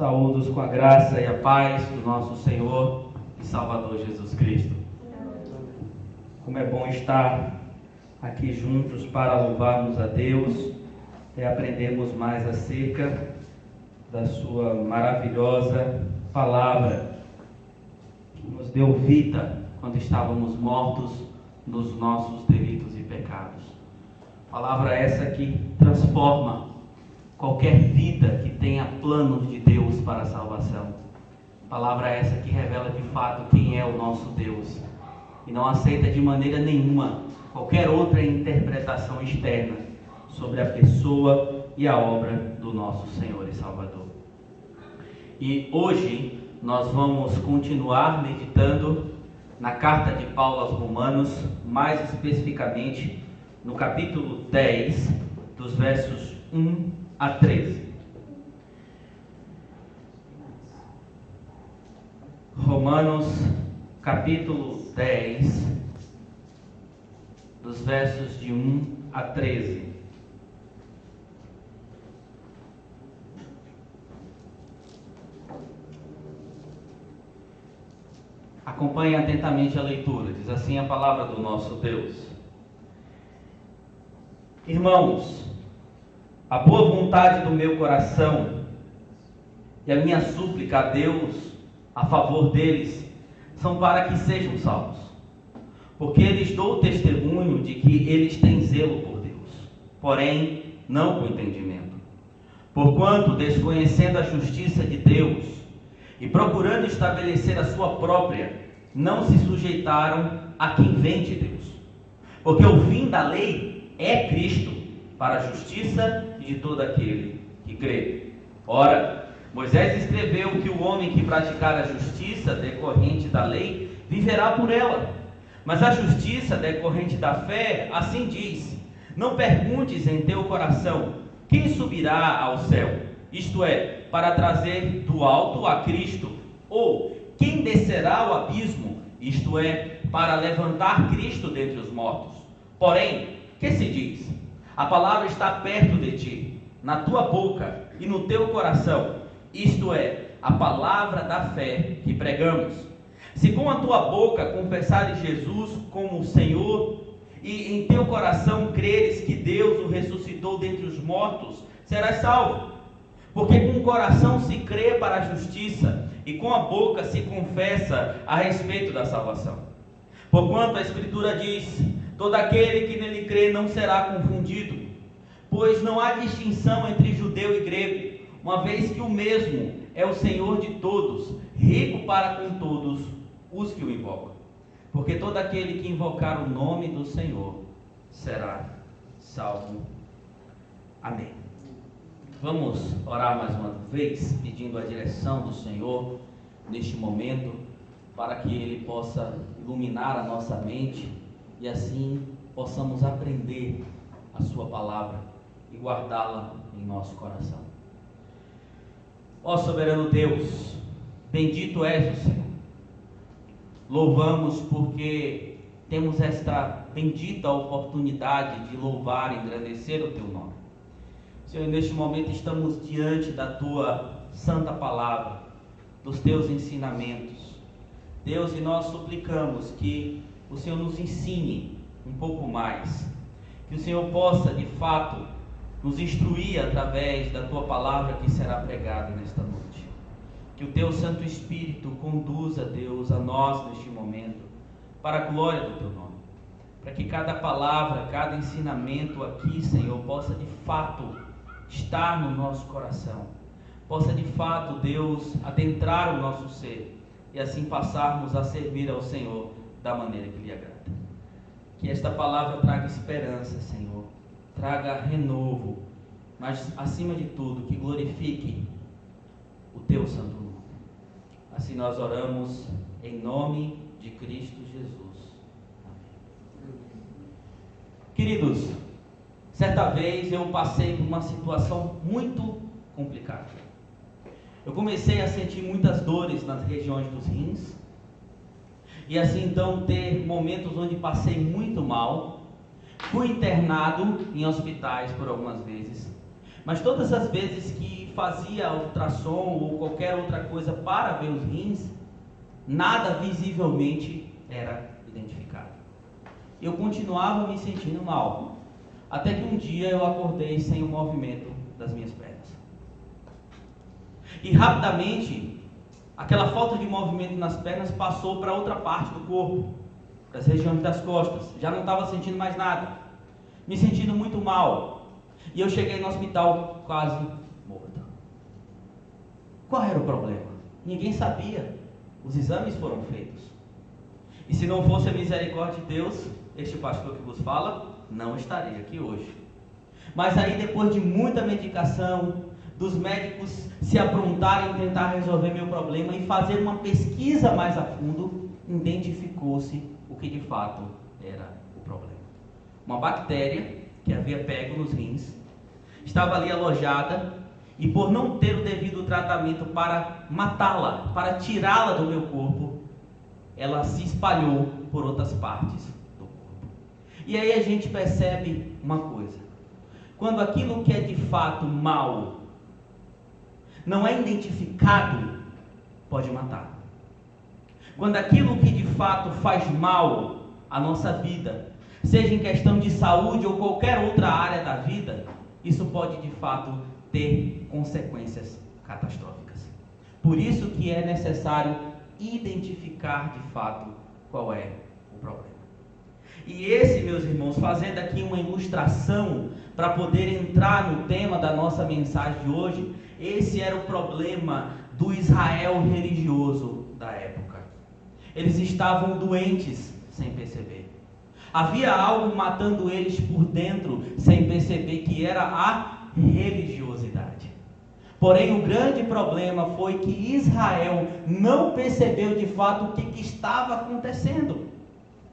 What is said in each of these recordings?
Saúdos com a graça e a paz do nosso Senhor e Salvador Jesus Cristo. Como é bom estar aqui juntos para louvarmos a Deus e aprendermos mais acerca da sua maravilhosa palavra, que nos deu vida quando estávamos mortos nos nossos delitos e pecados. Palavra essa que transforma qualquer vida que tenha planos de Deus para a salvação. Palavra essa que revela de fato quem é o nosso Deus e não aceita de maneira nenhuma qualquer outra interpretação externa sobre a pessoa e a obra do nosso Senhor e Salvador. E hoje nós vamos continuar meditando na carta de Paulo aos Romanos, mais especificamente no capítulo 10, dos versos 1 a 13. Romanos, capítulo 10, dos versos de 1 a 13. Acompanhe atentamente a leitura. Diz assim a palavra do nosso Deus. Irmãos, a boa vontade do meu coração e a minha súplica a Deus a favor deles são para que sejam salvos, porque lhes dou testemunho de que eles têm zelo por Deus, porém não com entendimento. Porquanto, desconhecendo a justiça de Deus e procurando estabelecer a sua própria, não se sujeitaram a quem vem de Deus, porque o fim da lei é Cristo, para a justiça de todo aquele que crê. Ora, Moisés escreveu que o homem que praticar a justiça decorrente da lei viverá por ela. Mas a justiça decorrente da fé, assim diz: não perguntes em teu coração quem subirá ao céu, isto é, para trazer do alto a Cristo, ou quem descerá ao abismo, isto é, para levantar Cristo dentre os mortos. Porém, que se diz? A palavra está perto de ti, na tua boca e no teu coração, isto é, a palavra da fé que pregamos. Se com a tua boca confessares Jesus como o Senhor, e em teu coração creres que Deus o ressuscitou dentre os mortos, serás salvo. Porque com o coração se crê para a justiça, e com a boca se confessa a respeito da salvação. Porquanto a Escritura diz: todo aquele que nele crê não será confundido, pois não há distinção entre judeu e grego, uma vez que o mesmo é o Senhor de todos, rico para com todos os que o invocam. Porque todo aquele que invocar o nome do Senhor será salvo. Amém. Vamos orar mais uma vez, pedindo a direção do Senhor neste momento, para que Ele possa iluminar a nossa mente e assim possamos aprender a sua palavra e guardá-la em nosso coração. Ó soberano Deus, bendito és o Senhor. Louvamos porque temos esta bendita oportunidade de louvar e engrandecer o teu nome. Senhor, neste momento estamos diante da tua santa palavra, dos teus ensinamentos. Deus, e nós suplicamos que o Senhor nos ensine um pouco mais, que o Senhor possa de fato nos instruir através da tua palavra que será pregada nesta noite. Que o teu Santo Espírito conduza, Deus, a nós neste momento, para a glória do teu nome, para que cada palavra, cada ensinamento aqui, Senhor, possa de fato estar no nosso coração, possa de fato, Deus, adentrar o nosso ser e assim passarmos a servir ao Senhor da maneira que lhe agrada. Que esta palavra traga esperança, Senhor, traga renovo, mas acima de tudo que glorifique o teu santo nome. Assim nós oramos em nome de Cristo Jesus. Amém. Queridos, certa vez eu passei por uma situação muito complicada. Eu comecei a sentir muitas dores nas regiões dos rins, e assim então ter momentos onde passei muito mal. Fui internado em hospitais por algumas vezes, mas todas as vezes que fazia ultrassom ou qualquer outra coisa para ver os rins, nada visivelmente era identificado. Eu continuava me sentindo mal, até que um dia eu acordei sem o movimento das minhas pernas. E rapidamente, aquela falta de movimento nas pernas passou para outra parte do corpo, para as regiões das costas. Já não estava sentindo mais nada, me sentindo muito mal. E eu cheguei no hospital quase morto. Qual era o problema? Ninguém sabia. Os exames foram feitos. E se não fosse a misericórdia de Deus, este pastor que vos fala não estaria aqui hoje. Mas aí, depois de muita medicação, dos médicos se aprontarem em tentar resolver meu problema e fazer uma pesquisa mais a fundo, identificou-se o que de fato era o problema. Uma bactéria que havia pego nos rins estava ali alojada, e por não ter o devido tratamento para matá-la, para tirá-la do meu corpo, ela se espalhou por outras partes do corpo. E aí a gente percebe uma coisa: quando aquilo que é de fato mal não é identificado, pode matar. Quando aquilo que de fato faz mal à nossa vida, seja em questão de saúde ou qualquer outra área da vida, isso pode de fato ter consequências catastróficas. Por isso que é necessário identificar de fato qual é o problema. E esse, meus irmãos, fazendo aqui uma ilustração para poder entrar no tema da nossa mensagem de hoje, esse era o problema do Israel religioso da época. Eles estavam doentes sem perceber. Havia algo matando eles por dentro sem perceber, que era a religiosidade. Porém, o grande problema foi que Israel não percebeu de fato o que estava acontecendo.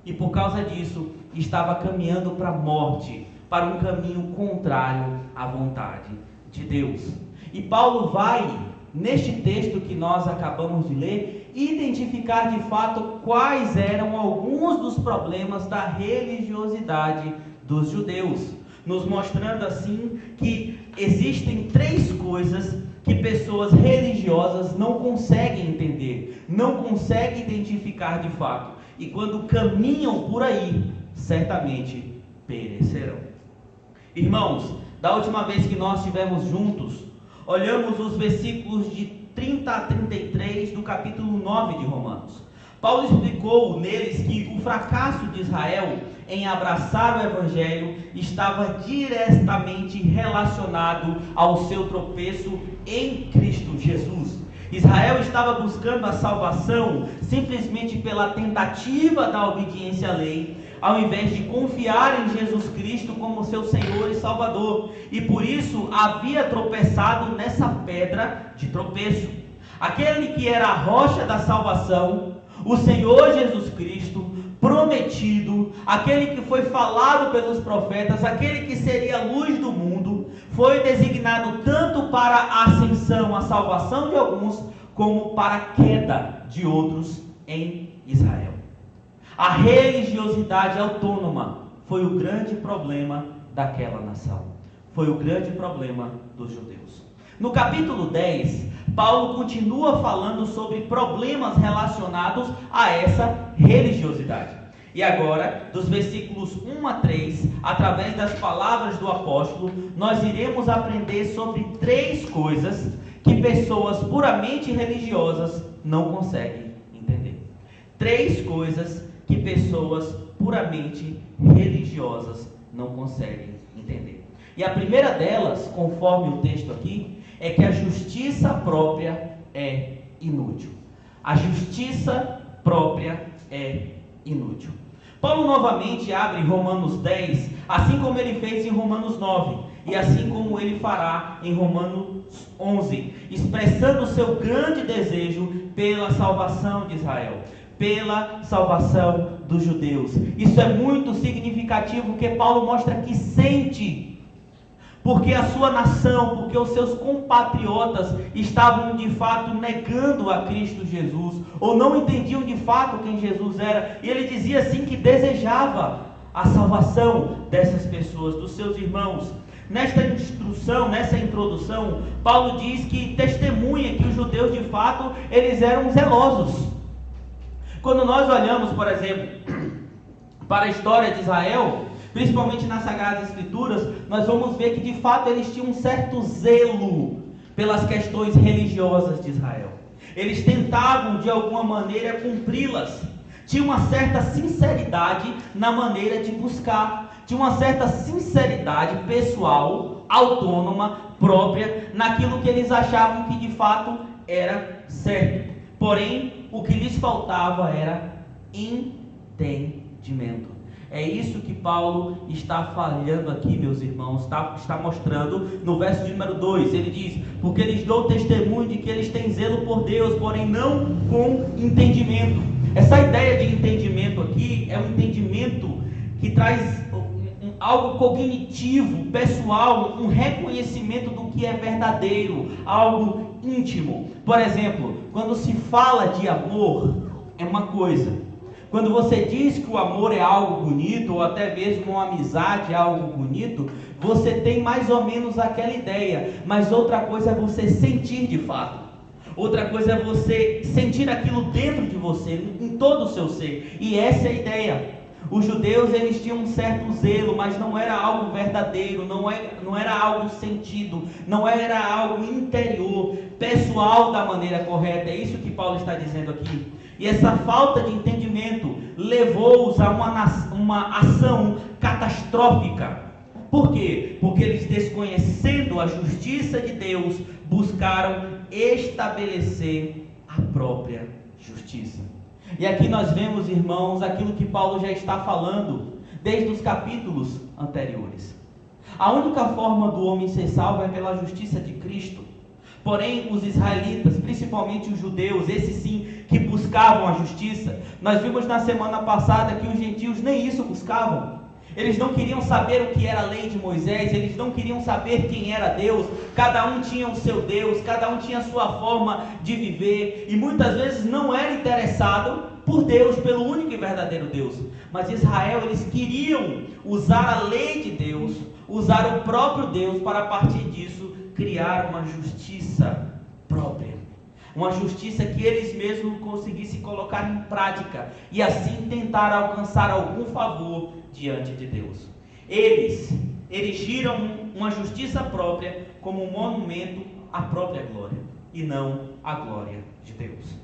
E por causa disso, estava caminhando para a morte, para um caminho contrário à vontade de Deus. E Paulo vai, neste texto que nós acabamos de ler, identificar de fato quais eram alguns dos problemas da religiosidade dos judeus, nos mostrando assim que existem 3 coisas que pessoas religiosas não conseguem entender, não conseguem identificar de fato, e quando caminham por aí, certamente perecerão. Irmãos, da última vez que nós estivemos juntos, olhamos os versículos de 30 a 33 do capítulo 9 de Romanos. Paulo explicou neles que o fracasso de Israel em abraçar o Evangelho estava diretamente relacionado ao seu tropeço em Cristo Jesus. Israel estava buscando a salvação simplesmente pela tentativa da obediência à lei, ao invés de confiar em Jesus Cristo como seu Senhor e Salvador. E por isso havia tropeçado nessa pedra de tropeço. Aquele que era a rocha da salvação, o Senhor Jesus Cristo, prometido, aquele que foi falado pelos profetas, aquele que seria a luz do mundo, foi designado tanto para a ascensão, a salvação de alguns, como para a queda de outros em Israel. A religiosidade autônoma foi o grande problema daquela nação. Foi o grande problema dos judeus. No capítulo 10, Paulo continua falando sobre problemas relacionados a essa religiosidade. E agora, dos versículos 1 a 3, através das palavras do apóstolo, nós iremos aprender sobre 3 coisas que pessoas puramente religiosas não conseguem entender. 3 coisas que pessoas puramente religiosas não conseguem entender. E a primeira delas, conforme o texto aqui, é que a justiça própria é inútil. A justiça própria é inútil. Paulo novamente abre Romanos 10, assim como ele fez em Romanos 9, e assim como ele fará em Romanos 11, expressando o seu grande desejo pela salvação de Israel, pela salvação dos judeus. Isso é muito significativo, porque Paulo mostra que sente, porque a sua nação, porque os seus compatriotas estavam de fato negando a Cristo Jesus, ou não entendiam de fato quem Jesus era, e ele dizia assim que desejava a salvação dessas pessoas, dos seus irmãos. Nesta instrução, nessa introdução, Paulo diz que testemunha que os judeus de fato, eles eram zelosos. Quando nós olhamos, por exemplo, para a história de Israel, principalmente nas Sagradas Escrituras, nós vamos ver que de fato eles tinham um certo zelo pelas questões religiosas de Israel. Eles tentavam de alguma maneira cumpri-las. Tinha uma certa sinceridade na maneira de buscar. Tinha uma certa sinceridade pessoal, autônoma, própria, naquilo que eles achavam que de fato era certo. Porém, o que lhes faltava era entendimento. É isso que Paulo está falhando aqui, meus irmãos, está mostrando no verso de número 2. Ele diz: porque lhes dou testemunho de que eles têm zelo por Deus, porém não com entendimento. Essa ideia de entendimento aqui é um entendimento que traz algo cognitivo, pessoal, um reconhecimento do que é verdadeiro, algo íntimo. Por exemplo, quando se fala de amor, é uma coisa. Quando você diz que o amor é algo bonito, ou até mesmo uma amizade é algo bonito, você tem mais ou menos aquela ideia. Mas outra coisa é você sentir de fato. Outra coisa é você sentir aquilo dentro de você, em todo o seu ser. E essa é a ideia. Os judeus, eles tinham um certo zelo, mas não era algo verdadeiro, não era algo sentido, não era algo interior, pessoal da maneira correta. É isso que Paulo está dizendo aqui. E essa falta de entendimento levou-os a uma ação catastrófica. Por quê? Porque eles, desconhecendo a justiça de Deus, buscaram estabelecer a própria justiça. E aqui nós vemos, irmãos, aquilo que Paulo já está falando desde os capítulos anteriores. A única forma do homem ser salvo é pela justiça de Cristo. Porém, os israelitas, principalmente os judeus, esses sim que buscavam a justiça, nós vimos na semana passada que os gentios nem isso buscavam. Eles não queriam saber o que era a lei de Moisés, eles não queriam saber quem era Deus. Cada um tinha o seu Deus, cada um tinha a sua forma de viver, e muitas vezes não era interessado por Deus, pelo único e verdadeiro Deus. Mas Israel, eles queriam usar a lei de Deus, usar o próprio Deus para, a partir disso, criar uma justiça própria. Uma justiça que eles mesmos conseguissem colocar em prática e assim tentar alcançar algum favor diante de Deus. Eles erigiram uma justiça própria como um monumento à própria glória e não à glória de Deus.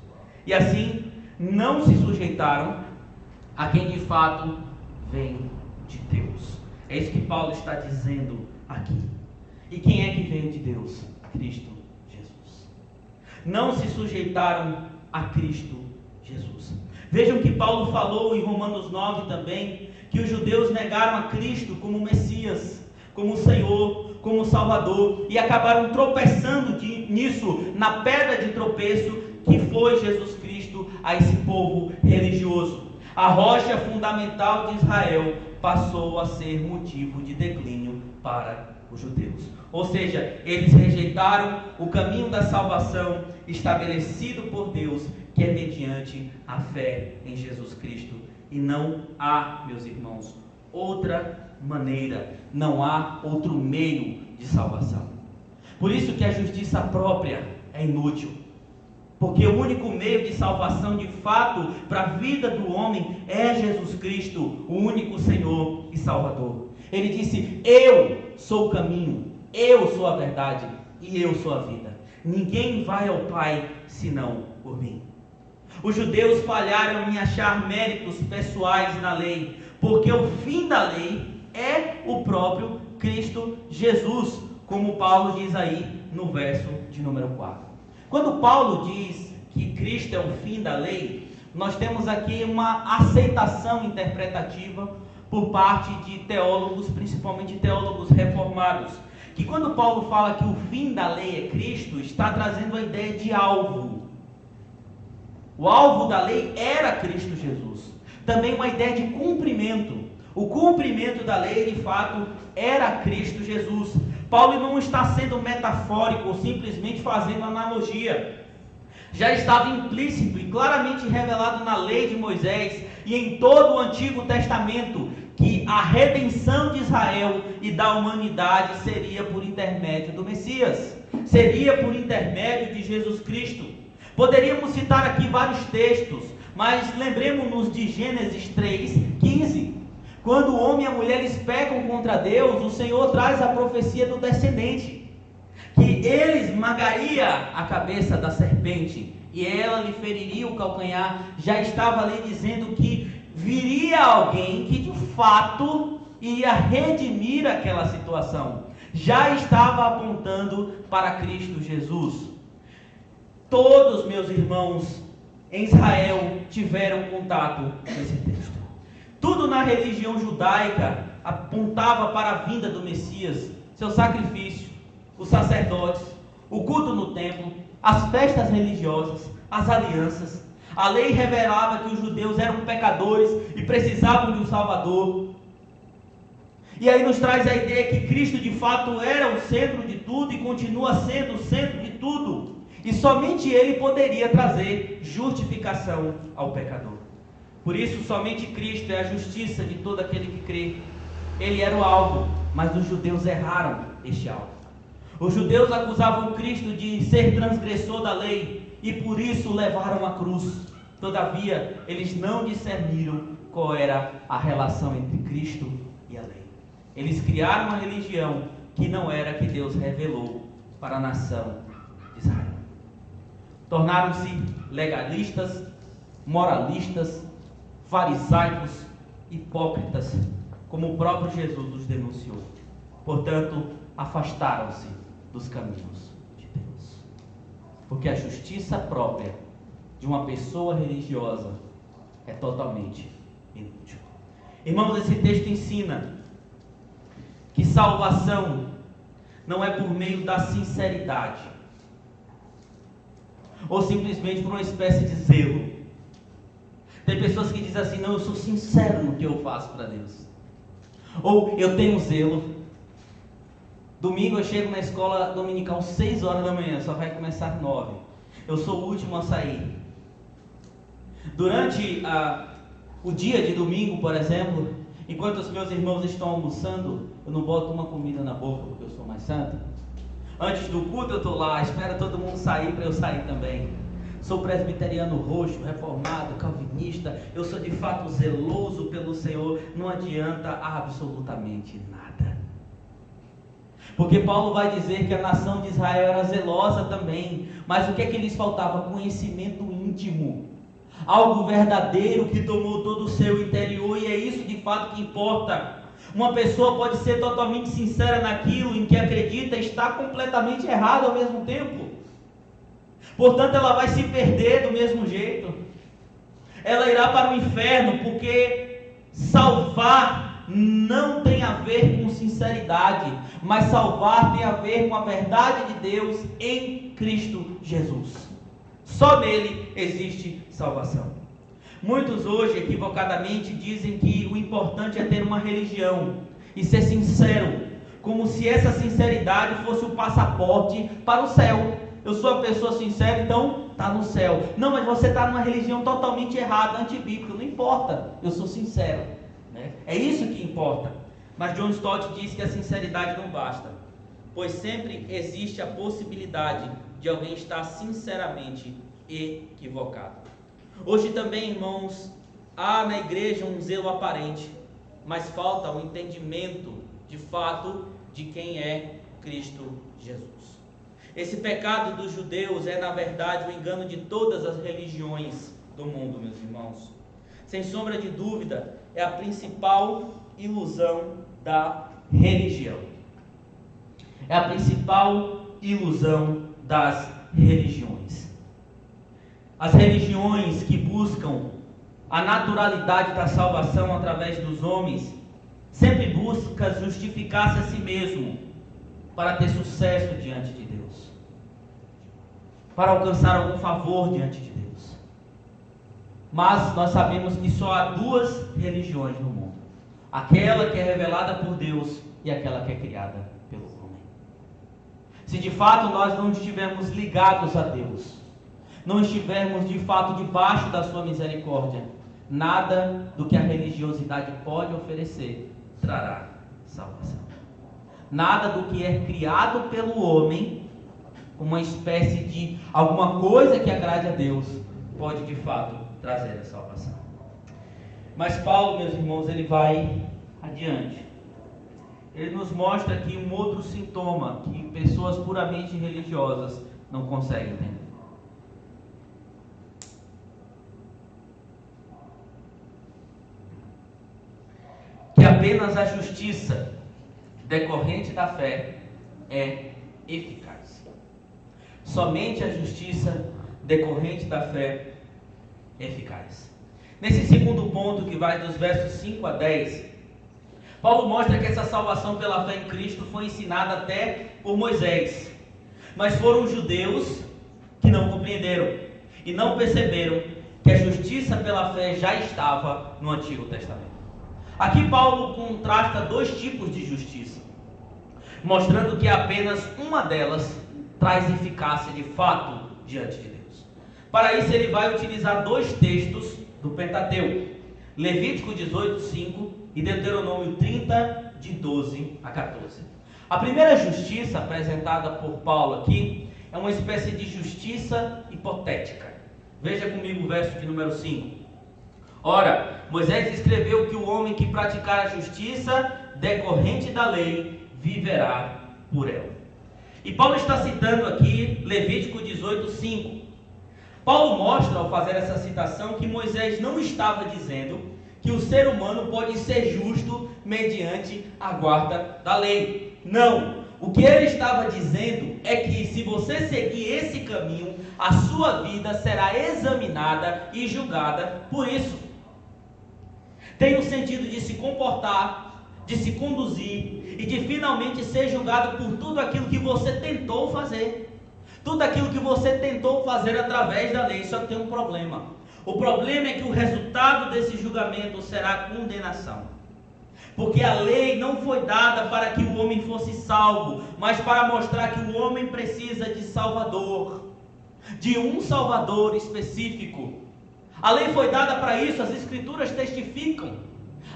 E assim não se sujeitaram a quem de fato vem de Deus. É isso que Paulo está dizendo aqui. E quem é que veio de Deus? Cristo Jesus. Não se sujeitaram a Cristo Jesus. Vejam que Paulo falou em Romanos 9 também, que os judeus negaram a Cristo como Messias, como Senhor, como Salvador, e acabaram tropeçando nisso, na pedra de tropeço que foi Jesus Cristo a esse povo religioso. A rocha fundamental de Israel passou a ser motivo de declínio para os judeus. Ou seja, eles rejeitaram o caminho da salvação estabelecido por Deus, que é mediante a fé em Jesus Cristo. E não há, meus irmãos, outra maneira, não há outro meio de salvação. Por isso que a justiça própria é inútil. Porque o único meio de salvação de fato para a vida do homem é Jesus Cristo, o único Senhor e Salvador. Ele disse: eu sou o caminho, eu sou a verdade e eu sou a vida. Ninguém vai ao Pai senão por mim. Os judeus falharam em achar méritos pessoais na lei, porque o fim da lei é o próprio Cristo Jesus, como Paulo diz aí no verso de número 4. Quando Paulo diz que Cristo é o fim da lei, nós temos aqui uma aceitação interpretativa por parte de teólogos, principalmente teólogos reformados, que quando Paulo fala que o fim da lei é Cristo, está trazendo a ideia de alvo. O alvo da lei era Cristo Jesus. Também uma ideia de cumprimento. O cumprimento da lei, de fato, era Cristo Jesus. Paulo não está sendo metafórico ou simplesmente fazendo analogia. Já estava implícito e claramente revelado na lei de Moisés e em todo o Antigo Testamento que a redenção de Israel e da humanidade seria por intermédio do Messias, seria por intermédio de Jesus Cristo. Poderíamos citar aqui vários textos, mas lembremos-nos de Gênesis 3:15. Quando o homem e a mulher eles pecam contra Deus, o Senhor traz a profecia do descendente, que ele esmagaria a cabeça da serpente e ela lhe feriria o calcanhar. Já estava ali dizendo que viria alguém que de fato iria redimir aquela situação. Já estava apontando para Cristo Jesus. Todos, meus irmãos, em Israel tiveram contato com esse texto. Tudo na religião judaica apontava para a vinda do Messias, seu sacrifício, os sacerdotes, o culto no templo, as festas religiosas, as alianças. A lei revelava que os judeus eram pecadores e precisavam de um Salvador. E aí nos traz a ideia que Cristo de fato era o centro de tudo e continua sendo o centro de tudo. E somente Ele poderia trazer justificação ao pecador. Por isso, somente Cristo é a justiça de todo aquele que crê. Ele era o alvo, mas os judeus erraram este alvo. Os judeus acusavam Cristo de ser transgressor da lei e por isso o levaram à cruz. Todavia, eles não discerniram qual era a relação entre Cristo e a lei. Eles criaram uma religião que não era a que Deus revelou para a nação de Israel. Tornaram-se legalistas, moralistas, farisaicos, hipócritas, como o próprio Jesus os denunciou. Portanto, afastaram-se dos caminhos de Deus. Porque a justiça própria de uma pessoa religiosa é totalmente inútil. Irmãos, esse texto ensina que salvação não é por meio da sinceridade, ou simplesmente por uma espécie de zelo. Tem pessoas que dizem assim: não, eu sou sincero no que eu faço para Deus. Ou eu tenho zelo. Domingo eu chego na escola dominical 6 horas da manhã, só vai começar 9. Eu sou o último a sair. Durante o dia de domingo, por exemplo, enquanto os meus irmãos estão almoçando, eu não boto uma comida na boca porque eu sou mais santo. Antes do culto eu estou lá, espero todo mundo sair para eu sair também. Sou presbiteriano roxo, reformado, calvinista. Eu sou de fato zeloso pelo Senhor. Não adianta absolutamente nada. Porque Paulo vai dizer que a nação de Israel era zelosa também. Mas o que é que lhes faltava? Conhecimento íntimo. Algo verdadeiro que tomou todo o seu interior. E é isso de fato que importa. Uma pessoa pode ser totalmente sincera naquilo em que acredita e está completamente errado ao mesmo tempo. Portanto, ela vai se perder do mesmo jeito. Ela irá para o inferno, porque salvar não tem a ver com sinceridade, mas salvar tem a ver com a verdade de Deus em Cristo Jesus. Só nele existe salvação. Muitos hoje, equivocadamente, dizem que o importante é ter uma religião e ser sincero, como se essa sinceridade fosse o passaporte para o céu. Eu sou uma pessoa sincera, então está no céu. Não, mas você está numa religião totalmente errada, antibíblica. Não importa, eu sou sincero, né? É isso que importa. Mas John Stott diz que a sinceridade não basta, pois sempre existe a possibilidade de alguém estar sinceramente equivocado. Hoje também, irmãos, há na igreja um zelo aparente, mas falta o entendimento de fato de quem é Cristo Jesus. Esse pecado dos judeus é, na verdade, o engano de todas as religiões do mundo, meus irmãos. Sem sombra de dúvida, é a principal ilusão da religião. É a principal ilusão das religiões. As religiões que buscam a naturalidade da salvação através dos homens sempre buscam justificar-se a si mesmo para ter sucesso diante de Deus, para alcançar algum favor diante de Deus. Mas nós sabemos que só há duas religiões no mundo: aquela que é revelada por Deus e aquela que é criada pelo homem. Se de fato nós não estivermos ligados a Deus, não estivermos de fato debaixo da sua misericórdia, nada do que a religiosidade pode oferecer trará salvação. Nada do que é criado pelo homem, uma espécie de alguma coisa que agrade a Deus, pode de fato trazer a salvação. Mas Paulo, meus irmãos, ele vai adiante. Ele nos mostra aqui um outro sintoma que pessoas puramente religiosas não conseguem entender. Que apenas a justiça decorrente da fé é eficaz. Somente a justiça decorrente da fé é eficaz. Nesse segundo ponto, que vai dos versos 5 a 10, Paulo mostra que essa salvação pela fé em Cristo foi ensinada até por Moisés. Mas foram os judeus que não compreenderam e não perceberam que a justiça pela fé já estava no Antigo Testamento. Aqui Paulo contrasta dois tipos de justiça, mostrando que apenas uma delas traz eficácia de fato diante de Deus. Para isso ele vai utilizar dois textos do Pentateuco, Levítico 18:5 e Deuteronômio 30, de 12 a 14. A primeira justiça apresentada por Paulo aqui é uma espécie de justiça hipotética. Veja comigo o verso de número 5. Ora, Moisés escreveu que o homem que praticar a justiça decorrente da lei viverá por ela. E Paulo está citando aqui Levítico 18:5. Paulo mostra, ao fazer essa citação, que Moisés não estava dizendo que o ser humano pode ser justo mediante a guarda da lei. Não. O que ele estava dizendo é que se você seguir esse caminho, a sua vida será examinada e julgada por isso. Tem o sentido de se comportar, de se conduzir e de finalmente ser julgado por tudo aquilo que você tentou fazer. Tudo aquilo que você tentou fazer através da lei. Só que tem um problema. O problema é que o resultado desse julgamento será condenação. Porque a lei não foi dada para que o homem fosse salvo, mas para mostrar que o homem precisa de Salvador, de um Salvador específico. A lei foi dada para isso, as Escrituras testificam.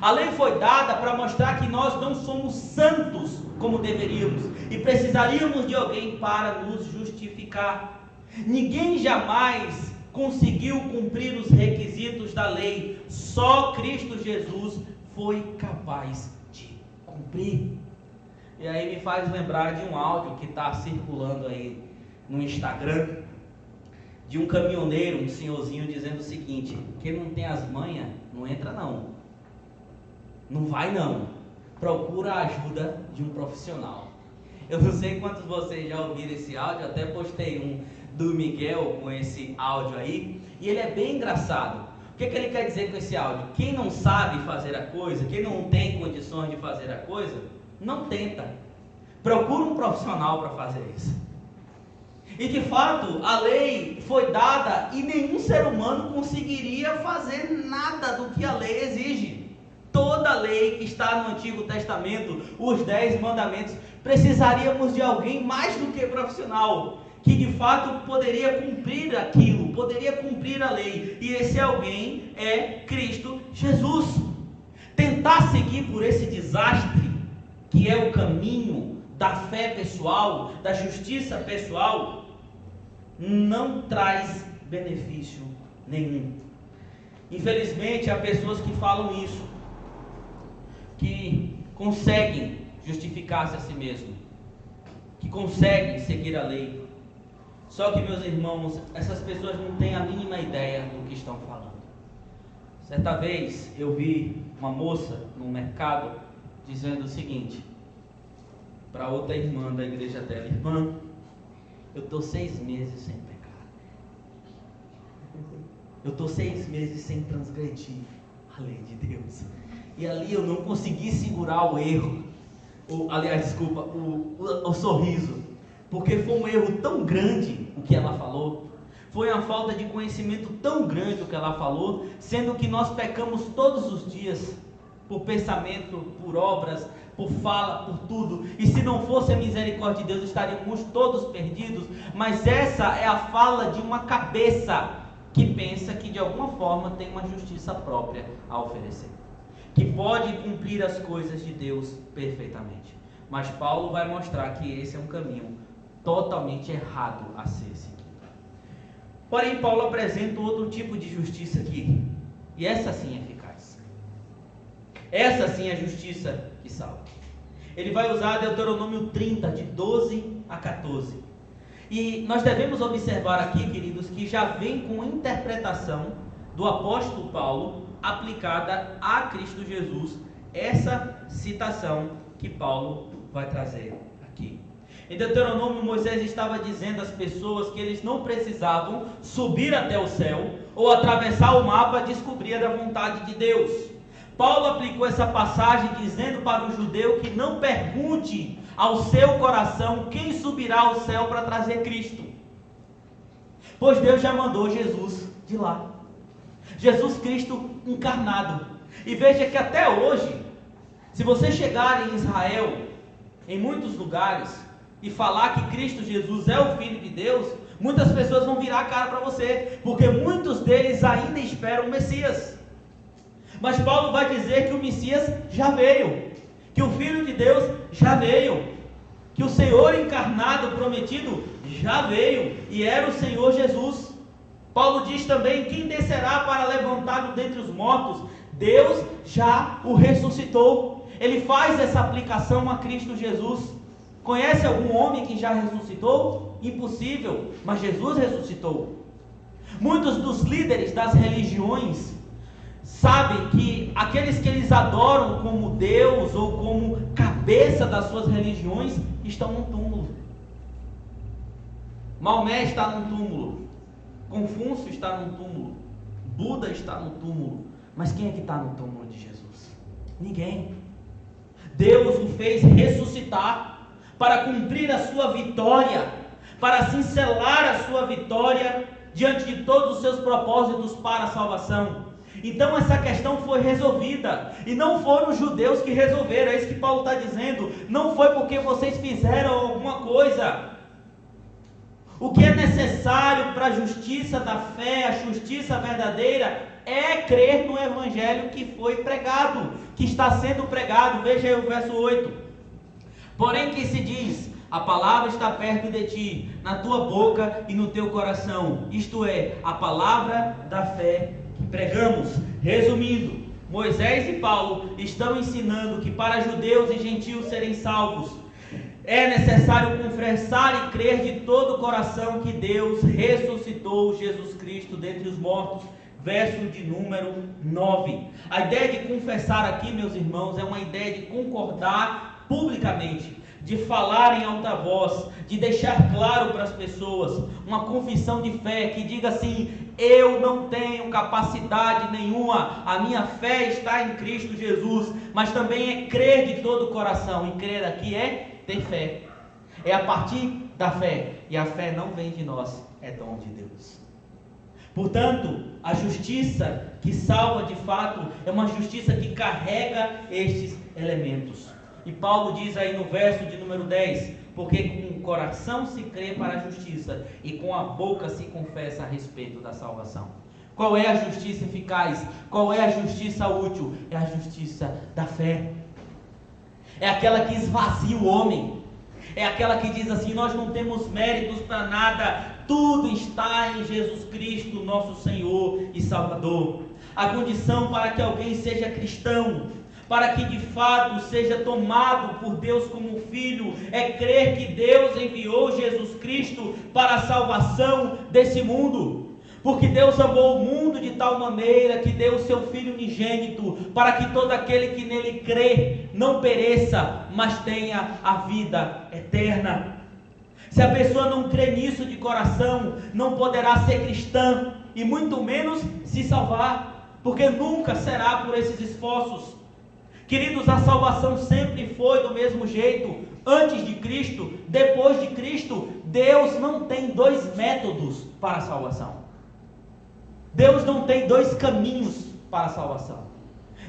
A lei foi dada para mostrar que nós não somos santos como deveríamos e precisaríamos de alguém para nos justificar. Ninguém jamais conseguiu cumprir os requisitos da lei, só Cristo Jesus foi capaz de cumprir. E aí me faz lembrar de um áudio que está circulando aí no Instagram, de um caminhoneiro, um senhorzinho dizendo o seguinte: quem não tem as manhas, não entra não, não vai não, procura a ajuda de um profissional. Eu não sei quantos de vocês já ouviram esse áudio, até postei um do Miguel com esse áudio aí, e ele é bem engraçado. O que ele quer dizer com esse áudio? Quem não sabe fazer a coisa, quem não tem condições de fazer a coisa, não tenta. Procura um profissional para fazer isso. E de fato, a lei foi dada e nenhum ser humano conseguiria fazer nada do que a lei exige. Toda a lei que está no Antigo Testamento, os 10 mandamentos, precisaríamos de alguém mais do que profissional, que de fato poderia cumprir aquilo, poderia cumprir a lei, e esse alguém é Cristo Jesus. Tentar seguir por esse desastre, que é o caminho da fé pessoal, da justiça pessoal, não traz benefício nenhum. Infelizmente, há pessoas que falam isso, que conseguem justificar-se a si mesmo, que conseguem seguir a lei. Só que, meus irmãos, essas pessoas não têm a mínima ideia do que estão falando. Certa vez eu vi uma moça no mercado dizendo o seguinte para outra irmã da igreja dela: irmã, eu estou 6 meses sem pecar, eu estou 6 meses sem transgredir a lei de Deus, e ali eu não consegui segurar o erro, o sorriso, porque foi um erro tão grande o que ela falou, foi uma falta de conhecimento tão grande o que ela falou, sendo que nós pecamos todos os dias, por pensamento, por obras, por fala, por tudo. E se não fosse a misericórdia de Deus, estaríamos todos perdidos. Mas essa é a fala de uma cabeça que pensa que de alguma forma tem uma justiça própria a oferecer, que pode cumprir as coisas de Deus perfeitamente. Mas Paulo vai mostrar que esse é um caminho totalmente errado a ser seguido. Porém, Paulo apresenta outro tipo de justiça aqui, e essa sim é eficaz. Essa sim é a justiça que salva. Ele vai usar Deuteronômio 30, de 12 a 14. E nós devemos observar aqui, queridos, que já vem com interpretação do apóstolo Paulo aplicada a Cristo Jesus, essa citação que Paulo vai trazer aqui. Em Deuteronômio, Moisés estava dizendo às pessoas que eles não precisavam subir até o céu ou atravessar o mar para descobrir a vontade de Deus. Paulo aplicou essa passagem dizendo para o judeu que não pergunte ao seu coração quem subirá ao céu para trazer Cristo, pois Deus já mandou Jesus de lá, Jesus Cristo encarnado. E veja que até hoje, se você chegar em Israel, em muitos lugares, e falar que Cristo Jesus é o Filho de Deus, muitas pessoas vão virar a cara para você, porque muitos deles ainda esperam o Messias. Mas Paulo vai dizer que o Messias já veio, que o Filho de Deus já veio, que o Senhor encarnado prometido já veio, e era o Senhor Jesus. Paulo diz também: quem descerá para levantá-lo dentre os mortos? Deus já o ressuscitou. Ele faz essa aplicação a Cristo Jesus. Conhece algum homem que já ressuscitou? Impossível, mas Jesus ressuscitou. Muitos dos líderes das religiões sabem que aqueles que eles adoram como Deus ou como cabeça das suas religiões estão num túmulo. Maomé está num túmulo, Confúcio está num túmulo, Buda está no túmulo. Mas quem é que está no túmulo de Jesus? Ninguém. Deus o fez ressuscitar para cumprir a sua vitória, para cincelar a sua vitória diante de todos os seus propósitos para a salvação. Então essa questão foi resolvida, e não foram os judeus que resolveram, é isso que Paulo está dizendo. Não foi porque vocês fizeram alguma coisa. O que é necessário para a justiça da fé, a justiça verdadeira, é crer no evangelho que foi pregado, que está sendo pregado. Veja aí o verso 8. Porém que se diz: a palavra está perto de ti, na tua boca e no teu coração, isto é, a palavra da fé que pregamos. Resumindo, Moisés e Paulo estão ensinando que para judeus e gentios serem salvos, é necessário confessar e crer de todo o coração que Deus ressuscitou Jesus Cristo dentre os mortos. Verso de número 9. A ideia de confessar aqui, meus irmãos, é uma ideia de concordar publicamente, de falar em alta voz, de deixar claro para as pessoas, uma confissão de fé que diga assim: eu não tenho capacidade nenhuma, a minha fé está em Cristo Jesus. Mas também é crer de todo o coração, e crer aqui é ter fé, é a partir da fé, e a fé não vem de nós, é dom de Deus. Portanto, a justiça que salva de fato é uma justiça que carrega estes elementos. E Paulo diz aí no verso de número 10: porque com o coração se crê para a justiça, e com a boca se confessa a respeito da salvação. Qual é a justiça eficaz? Qual é a justiça útil? É a justiça da fé. É aquela que esvazia o homem. É aquela que diz assim: nós não temos méritos para nada, tudo está em Jesus Cristo, nosso Senhor e Salvador. A condição para que alguém seja cristão, para que de fato seja tomado por Deus como filho, é crer que Deus enviou Jesus Cristo para a salvação desse mundo. Porque Deus amou o mundo de tal maneira que deu o seu Filho unigênito, para que todo aquele que nele crê não pereça, mas tenha a vida eterna. Se a pessoa não crê nisso de coração, não poderá ser cristã, e muito menos se salvar, porque nunca será por esses esforços. Queridos, a salvação sempre foi do mesmo jeito, antes de Cristo, depois de Cristo. Deus não tem dois métodos para a salvação. Deus não tem dois caminhos para a salvação.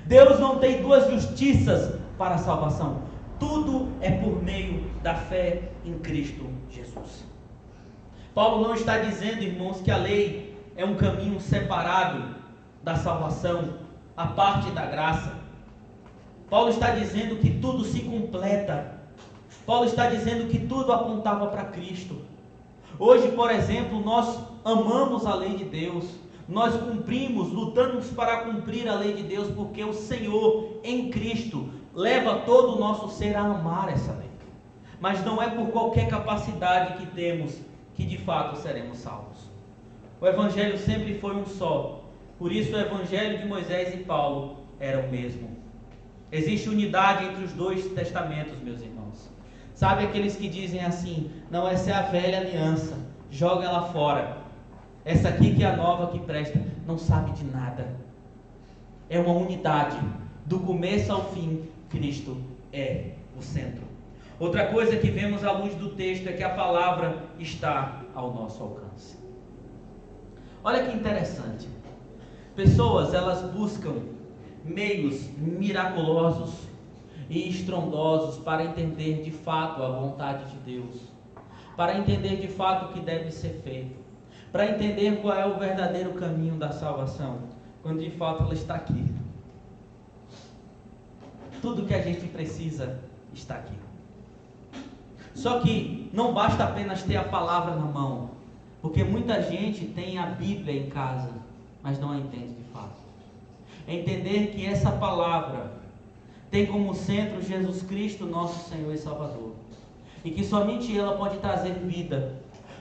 Deus não tem duas justiças para a salvação. Tudo é por meio da fé em Cristo Jesus. Paulo não está dizendo, irmãos, que a lei é um caminho separado da salvação, a parte da graça. Paulo está dizendo que tudo se completa. Paulo está dizendo que tudo apontava para Cristo. Hoje, por exemplo, nós amamos a lei de Deus. Nós cumprimos, lutamos para cumprir a lei de Deus, porque o Senhor, em Cristo, leva todo o nosso ser a amar essa lei. Mas não é por qualquer capacidade que temos que de fato seremos salvos. O Evangelho sempre foi um só. Por isso o Evangelho de Moisés e Paulo era o mesmo. Existe unidade entre os dois testamentos, meus irmãos. Sabe aqueles que dizem assim: não, essa é a velha aliança, joga ela fora. Essa aqui que é a nova que presta. Não sabe de nada. É uma unidade. Do começo ao fim, Cristo é o centro. Outra coisa que vemos à luz do texto é que a palavra está ao nosso alcance. Olha que interessante. Pessoas, elas buscam meios miraculosos e estrondosos para entender de fato a vontade de Deus, para entender de fato o que deve ser feito, para entender qual é o verdadeiro caminho da salvação, quando de fato ela está aqui. Tudo que a gente precisa está aqui. Só que não basta apenas ter a palavra na mão, porque muita gente tem a Bíblia em casa, mas não a entende de fato. É entender que essa palavra tem como centro Jesus Cristo, nosso Senhor e Salvador, e que somente ela pode trazer vida,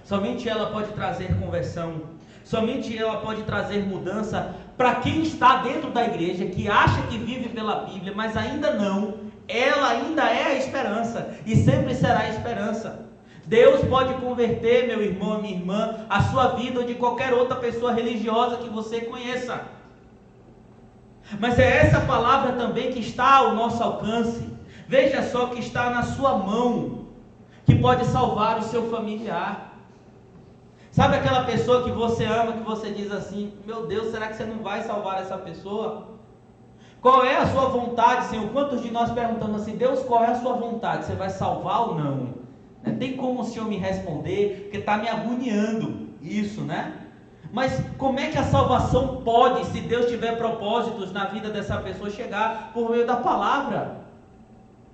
somente ela pode trazer conversão, somente ela pode trazer mudança para quem está dentro da igreja, que acha que vive pela Bíblia, mas ainda não. Ela ainda é a esperança e sempre será a esperança. Deus pode converter, meu irmão, minha irmã, a sua vida ou de qualquer outra pessoa religiosa que você conheça. Mas é essa palavra também que está ao nosso alcance. Veja só, que está na sua mão, que pode salvar o seu familiar. Sabe aquela pessoa que você ama, que você diz assim: meu Deus, será que você não vai salvar essa pessoa? Qual é a sua vontade, Senhor? Quantos de nós perguntamos assim: Deus, qual é a sua vontade? Você vai salvar ou não? Tem como o Senhor me responder? Porque está me agoniando isso, né? Mas como é que a salvação pode, se Deus tiver propósitos na vida dessa pessoa, chegar por meio da palavra?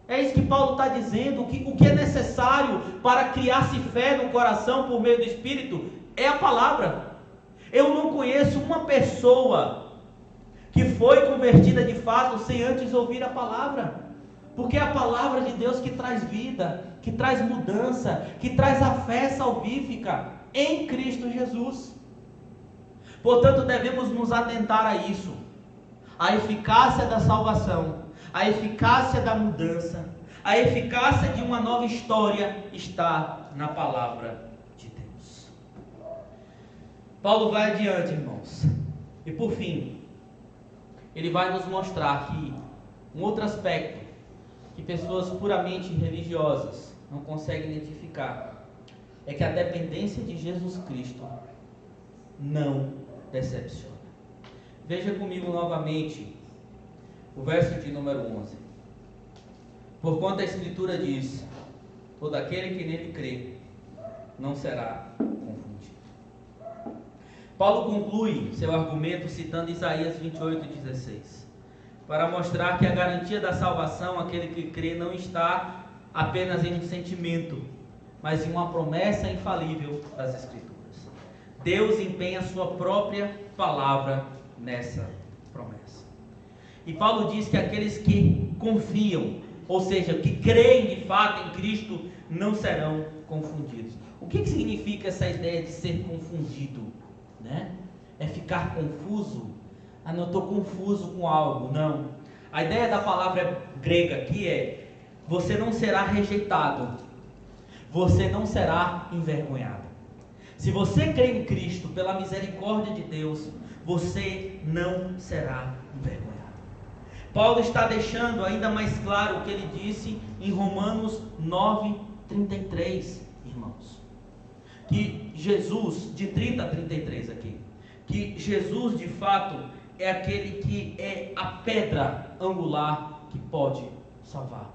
É isso que Paulo está dizendo. O que é necessário para criar-se fé no coração por meio do Espírito é a palavra. Eu não conheço uma pessoa que foi convertida de fato sem antes ouvir a palavra, porque é a palavra de Deus que traz vida, que traz mudança, que traz a fé salvífica em Cristo Jesus. Portanto, devemos nos atentar a isso, a eficácia da salvação, a eficácia da mudança, a eficácia de uma nova história está na palavra de Deus. Paulo vai adiante, irmãos, e por fim, ele vai nos mostrar que um outro aspecto que pessoas puramente religiosas não conseguem identificar é que a dependência de Jesus Cristo não decepciona. Veja comigo novamente o verso de número 11. Porquanto a Escritura diz: todo aquele que nele crê não será confundido. Paulo conclui seu argumento citando Isaías 28:16, para mostrar que a garantia da salvação, aquele que crê, não está apenas em um sentimento, mas em uma promessa infalível das Escrituras. Deus empenha a sua própria palavra nessa promessa. E Paulo diz que aqueles que confiam, ou seja, que creem de fato em Cristo, não serão confundidos. O que significa essa ideia de ser confundido? É ficar confuso? Não, eu estou confuso com algo. Não. A ideia da palavra grega aqui é: você não será rejeitado, você não será envergonhado. Se você crê em Cristo, pela misericórdia de Deus, você não será envergonhado. Paulo está deixando ainda mais claro o que ele disse em Romanos 9:33, irmãos. Que Jesus, de 30 a 33 aqui, que Jesus de fato é aquele que é a pedra angular que pode salvar.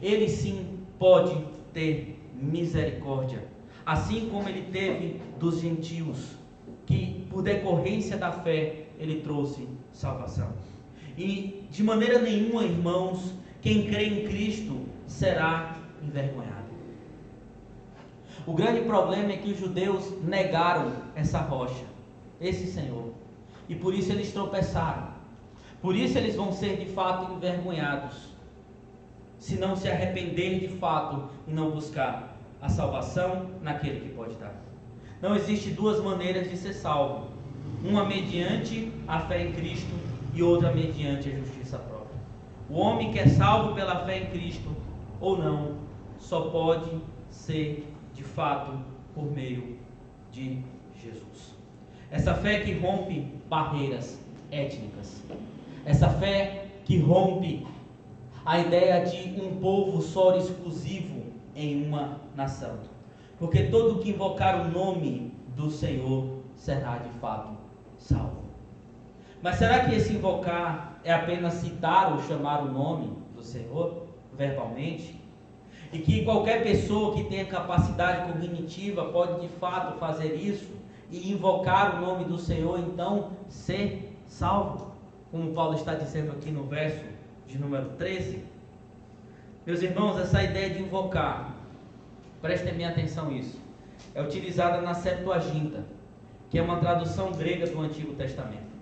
Ele sim pode ter misericórdia, assim como ele teve dos gentios, que por decorrência da fé ele trouxe salvação. E de maneira nenhuma, irmãos, quem crê em Cristo será envergonhado. O grande problema é que os judeus negaram essa rocha, esse Senhor, e por isso eles tropeçaram. Por isso eles vão ser de fato envergonhados, se não se arrepender de fato e não buscar a salvação naquele que pode dar. Não existe duas maneiras de ser salvo: uma mediante a fé em Cristo e outra mediante a justiça própria. O homem que é salvo pela fé em Cristo ou não, só pode ser de fato por meio de Jesus. Essa fé que rompe barreiras étnicas, essa fé que rompe a ideia de um povo só exclusivo em uma nação, porque todo que invocar o nome do Senhor será de fato salvo. Mas será que esse invocar é apenas citar ou chamar o nome do Senhor verbalmente? E que qualquer pessoa que tenha capacidade cognitiva pode de fato fazer isso e invocar o nome do Senhor, então ser salvo, como Paulo está dizendo aqui no verso de número 13? Meus irmãos, essa ideia de invocar, prestem bem atenção nisso, é utilizada na Septuaginta, que é uma tradução grega do Antigo Testamento.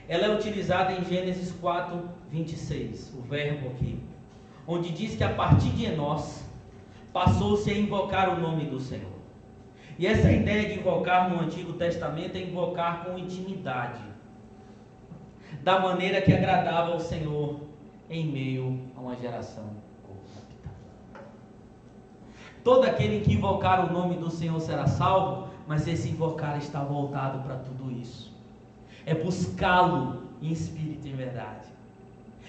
Ela é utilizada em Gênesis 4:26, o verbo aqui, onde diz que a partir de Enós passou-se a invocar o nome do Senhor. E essa ideia de invocar no Antigo Testamento é invocar com intimidade, da maneira que agradava ao Senhor em meio a uma geração corrupta. Todo aquele que invocar o nome do Senhor será salvo, mas esse invocar está voltado para tudo isso. É buscá-lo em espírito e em verdade.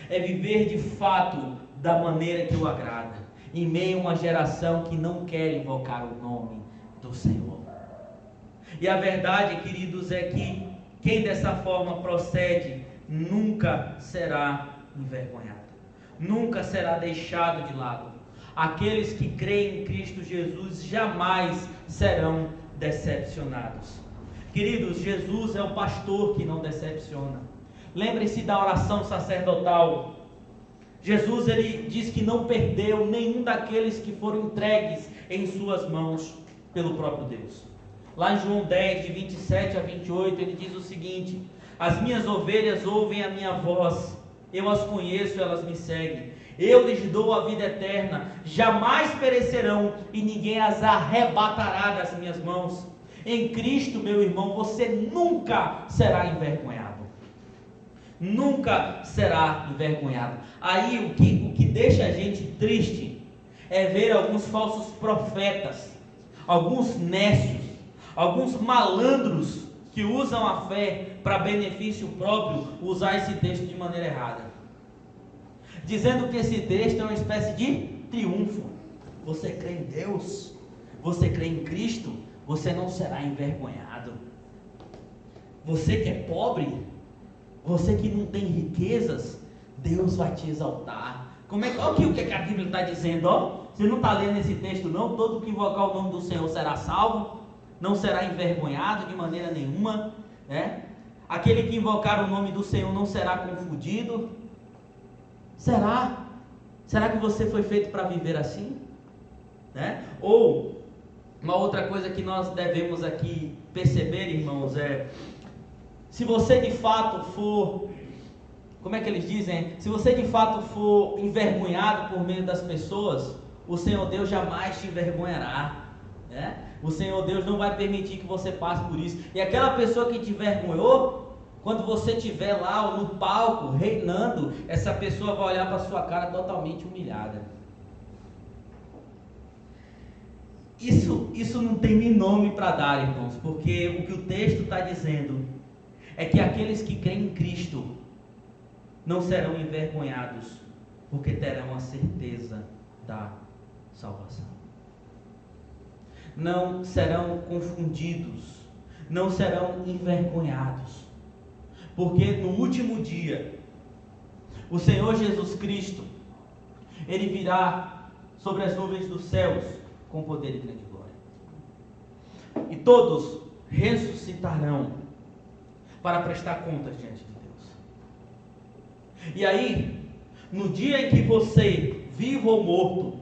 É viver de fato da maneira que o agrada, em meio a uma geração que não quer invocar o nome do Senhor. E a verdade, queridos, é que quem dessa forma procede nunca será envergonhado, nunca será deixado de lado. Aqueles que creem em Cristo Jesus jamais serão decepcionados. Queridos, Jesus é o pastor que não decepciona. Lembre-se da oração sacerdotal. Jesus, ele diz que não perdeu nenhum daqueles que foram entregues em suas mãos pelo próprio Deus. Lá em João 10, de 27 a 28, ele diz o seguinte: as minhas ovelhas ouvem a minha voz, eu as conheço, elas me seguem. Eu lhes dou a vida eterna, jamais perecerão e ninguém as arrebatará das minhas mãos. Em Cristo, meu irmão, você nunca será envergonhado. Nunca será envergonhado. Aí o que deixa a gente triste é ver alguns falsos profetas, alguns nécios, alguns malandros que usam a fé para benefício próprio, usar esse texto de maneira errada, dizendo que esse texto é uma espécie de triunfo. Você crê em Deus, você crê em Cristo, você não será envergonhado. Você que é pobre, você que não tem riquezas, Deus vai te exaltar. Olha o que a Bíblia está dizendo, ó. Você não está lendo esse texto não? Todo que invocar o nome do Senhor será salvo, não será envergonhado de maneira nenhuma, né? Aquele que invocar o nome do Senhor não será confundido. Será? Será que você foi feito para viver assim? Né? Ou, uma outra coisa que nós devemos aqui perceber, irmãos, é: se você de fato for, como é que eles dizem? Se você de fato for envergonhado por meio das pessoas, o Senhor Deus jamais te envergonhará, né? O Senhor Deus não vai permitir que você passe por isso. E aquela pessoa que te envergonhou, quando você estiver lá no palco reinando, essa pessoa vai olhar para a sua cara totalmente humilhada. Isso não tem nem nome para dar, irmãos, porque o que o texto está dizendo é que aqueles que creem em Cristo não serão envergonhados, porque terão a certeza da salvação. Não serão confundidos, não serão envergonhados, porque no último dia, o Senhor Jesus Cristo, Ele virá sobre as nuvens dos céus com poder e grande glória. E todos ressuscitarão para prestar contas diante de Deus. E aí, no dia em que você, vivo ou morto,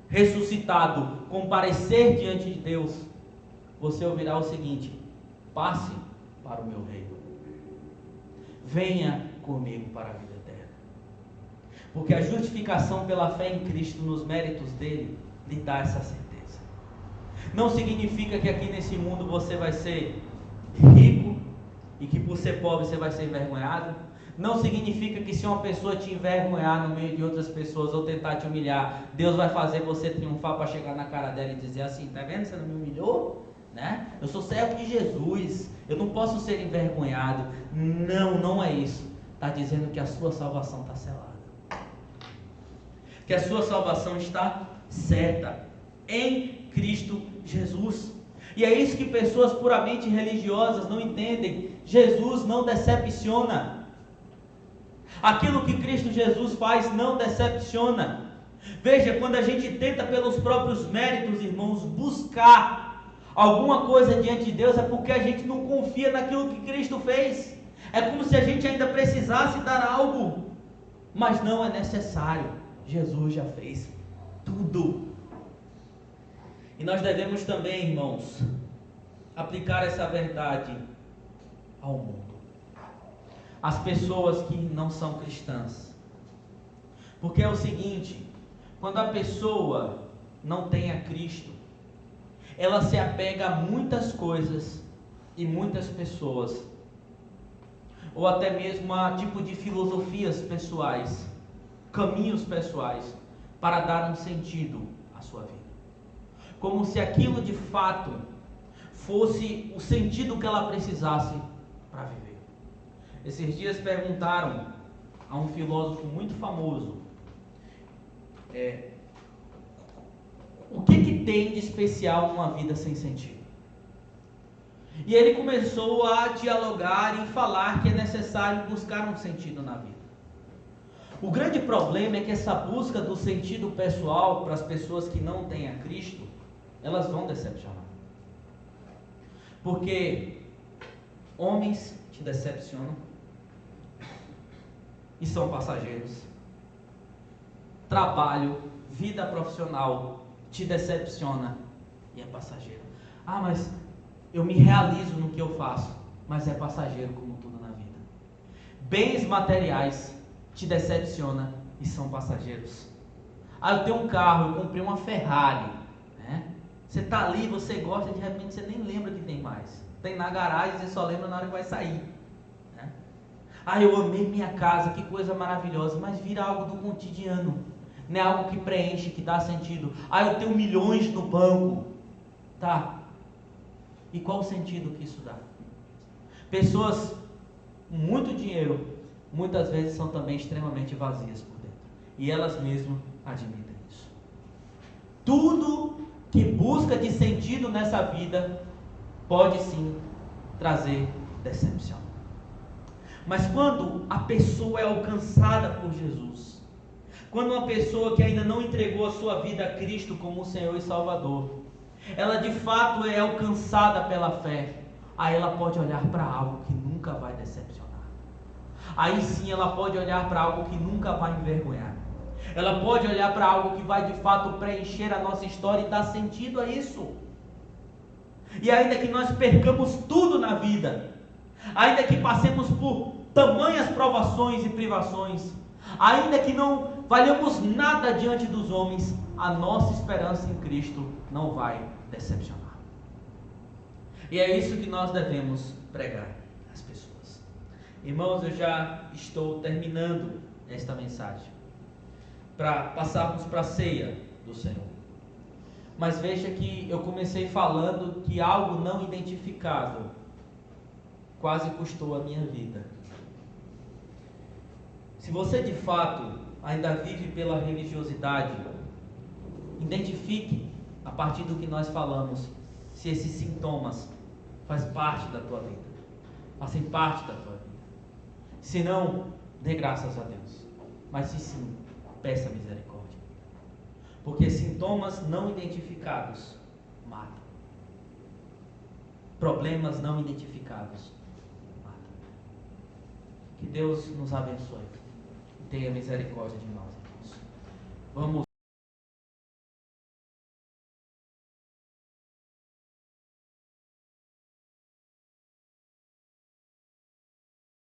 ressuscitado, comparecer diante de Deus, você ouvirá o seguinte: passe para o meu reino. Venha comigo para a vida eterna. Porque a justificação pela fé em Cristo, nos méritos dele, lhe dá essa certeza. Não significa que aqui nesse mundo você vai ser rico e que por ser pobre você vai ser envergonhado. Não significa que se uma pessoa te envergonhar no meio de outras pessoas ou tentar te humilhar, Deus vai fazer você triunfar para chegar na cara dela e dizer assim: tá vendo, você não me humilhou? Né? Eu sou servo de Jesus, eu não posso ser envergonhado. Não, não é isso. Está dizendo que a sua salvação está selada, que a sua salvação está certa em Cristo Jesus. E é isso que pessoas puramente religiosas não entendem. Jesus não decepciona. Aquilo que Cristo Jesus faz não decepciona. Veja, quando a gente tenta pelos próprios méritos, irmãos, buscar alguma coisa diante de Deus, é porque a gente não confia naquilo que Cristo fez. É como se a gente ainda precisasse dar algo, mas não é necessário. Jesus já fez tudo. E nós devemos também, irmãos, aplicar essa verdade ao mundo, às pessoas que não são cristãs. Porque é o seguinte: quando a pessoa não tem a Cristo, ela se apega a muitas coisas e muitas pessoas, ou até mesmo a tipo de filosofias pessoais, caminhos pessoais, para dar um sentido à sua vida, como se aquilo de fato fosse o sentido que ela precisasse para viver. Esses dias perguntaram a um filósofo muito famoso, o que tem de especial numa vida sem sentido? E ele começou a dialogar e falar que é necessário buscar um sentido na vida. O grande problema é que essa busca do sentido pessoal para as pessoas que não têm a Cristo, elas vão decepcionar. Porque homens te decepcionam e são passageiros. Trabalho, vida profissional te decepciona e é passageiro. Ah, mas eu me realizo no que eu faço, mas é passageiro como tudo na vida. Bens materiais te decepciona e são passageiros. Ah, eu tenho um carro, eu comprei uma Ferrari, né? Você está ali, você gosta, de repente você nem lembra que tem mais. Tem na garagem, você só lembra na hora que vai sair, né? Ah, eu amei minha casa, que coisa maravilhosa, mas vira algo do cotidiano, não é algo que preenche, que dá sentido. Ah, eu tenho milhões no banco, tá? E qual o sentido que isso dá? Pessoas com muito dinheiro, muitas vezes são também extremamente vazias por dentro, e elas mesmas admitem isso. Tudo que busca de sentido nessa vida pode sim trazer decepção. Mas quando a pessoa é alcançada por Jesus, quando uma pessoa que ainda não entregou a sua vida a Cristo como o Senhor e Salvador, ela de fato é alcançada pela fé, aí ela pode olhar para algo que nunca vai decepcionar. Aí sim ela pode olhar para algo que nunca vai envergonhar. Ela pode olhar para algo que vai de fato preencher a nossa história e dar sentido a isso. E ainda que nós percamos tudo na vida, ainda que passemos por tamanhas provações e privações, ainda que não valhamos nada diante dos homens, a nossa esperança em Cristo não vai decepcionar. E é isso que nós devemos pregar às pessoas. Irmãos, eu já estou terminando esta mensagem, para passarmos para a ceia do Senhor. Mas veja que eu comecei falando que algo não identificado quase custou a minha vida. Se você de fato ainda vive pela religiosidade, identifique a partir do que nós falamos se esses sintomas fazem parte da tua vida, fazem parte da tua vida. Se não, dê graças a Deus. Mas se sim, peça misericórdia. Porque sintomas não identificados matam. Problemas não identificados matam. Que Deus nos abençoe e tenha misericórdia de nós, irmãos. Vamos